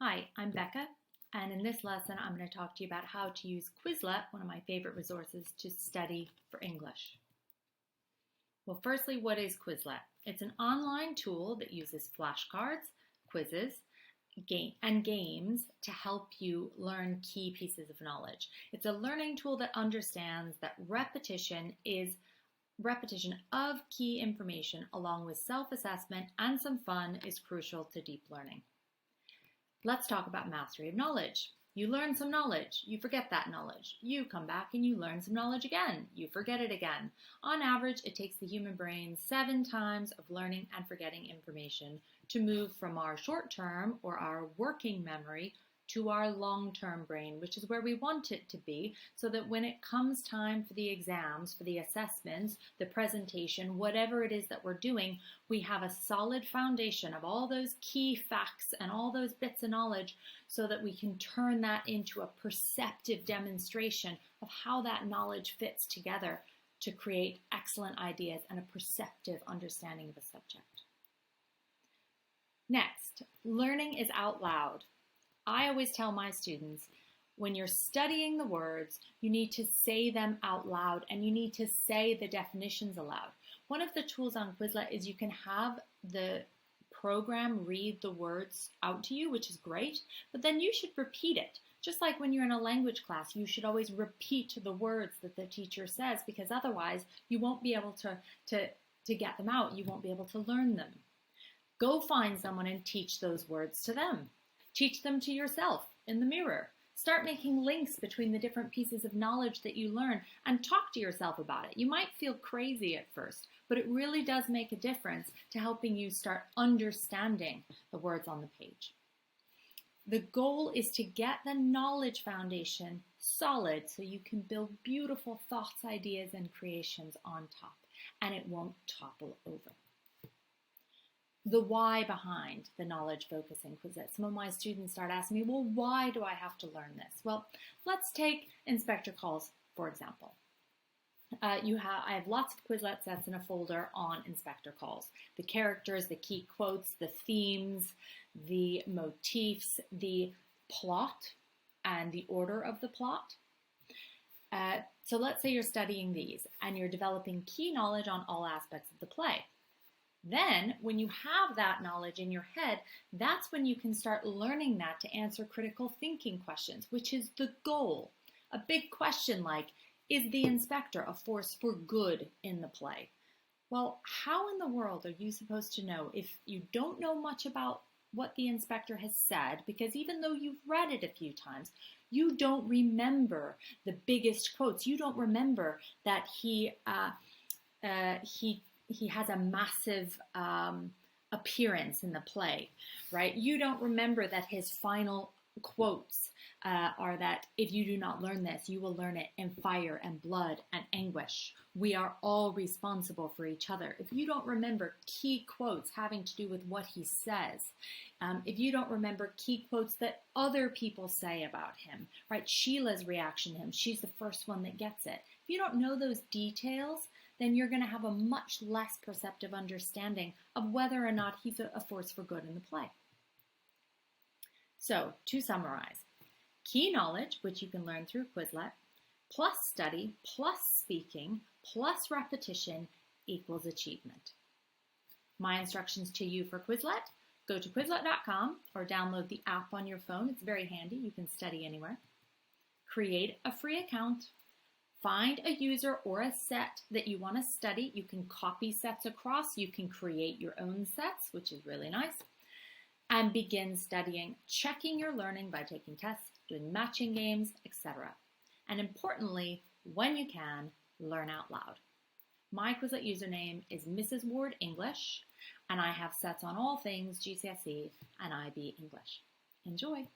Hi, I'm Becca, and in this lesson I'm going to talk to you about how to use Quizlet, one of my favorite resources, to study for English. Well, firstly, what is Quizlet? It's an online tool that uses flashcards, quizzes, and games to help you learn key pieces of knowledge. It's a learning tool that understands that repetition of key information along with self-assessment and some fun is crucial to deep learning. Let's talk about mastery of knowledge. You learn some knowledge, you forget that knowledge. You come back and you learn some knowledge again, you forget it again. On average, it takes the human brain 7 times of learning and forgetting information to move from our short-term or our working memory to our long-term brain, which is where we want it to be, so that when it comes time for the exams, for the assessments, the presentation, whatever it is that we're doing, we have a solid foundation of all those key facts and all those bits of knowledge so that we can turn that into a perceptive demonstration of how that knowledge fits together to create excellent ideas and a perceptive understanding of a subject. Next, learning is out loud. I always tell my students, when you're studying the words, you need to say them out loud and you need to say the definitions aloud. One of the tools on Quizlet is you can have the program read the words out to you, which is great, but then you should repeat it. Just like when you're in a language class, you should always repeat the words that the teacher says, because otherwise you won't be able to get them out. You won't be able to learn them. Go find someone and teach those words to them. Teach them to yourself in the mirror. Start making links between the different pieces of knowledge that you learn and talk to yourself about it. You might feel crazy at first, but it really does make a difference to helping you start understanding the words on the page. The goal is to get the knowledge foundation solid so you can build beautiful thoughts, ideas, and creations on top, and it won't topple over. The why behind the knowledge focusing Quizlet. Some of my students start asking me, well, why do I have to learn this? Well, let's take inspector calls, for example. I have lots of Quizlet sets in a folder on inspector calls. The characters, the key quotes, the themes, the motifs, the plot, and the order of the plot. So let's say you're studying these and you're developing key knowledge on all aspects of the play. Then, when you have that knowledge in your head, that's when you can start learning that to answer critical thinking questions, which is the goal. A big question like, is the inspector a force for good in the play? Well, how in the world are you supposed to know if you don't know much about what the inspector has said? Because even though you've read it a few times, you don't remember the biggest quotes. You don't remember that he has a massive appearance in the play, right? You don't remember that his final quotes are that if you do not learn this, you will learn it in fire and blood and anguish. We are all responsible for each other. If you don't remember key quotes having to do with what he says, if you don't remember key quotes that other people say about him, right? Sheila's reaction to him, she's the first one that gets it. If you don't know those details, then you're going to have a much less perceptive understanding of whether or not he's a force for good in the play. So, to summarize, key knowledge, which you can learn through Quizlet, plus study, plus speaking, plus repetition equals achievement. My instructions to you for Quizlet: go to Quizlet.com or download the app on your phone. It's very handy. You can study anywhere. Create a free account. Find a user or a set that you want to study. You can copy sets across. You can create your own sets, which is really nice. And begin studying, checking your learning by taking tests, doing matching games, etc. And importantly, when you can, learn out loud. My Quizlet username is Mrs. Ward English, and I have sets on all things GCSE and IB English. Enjoy!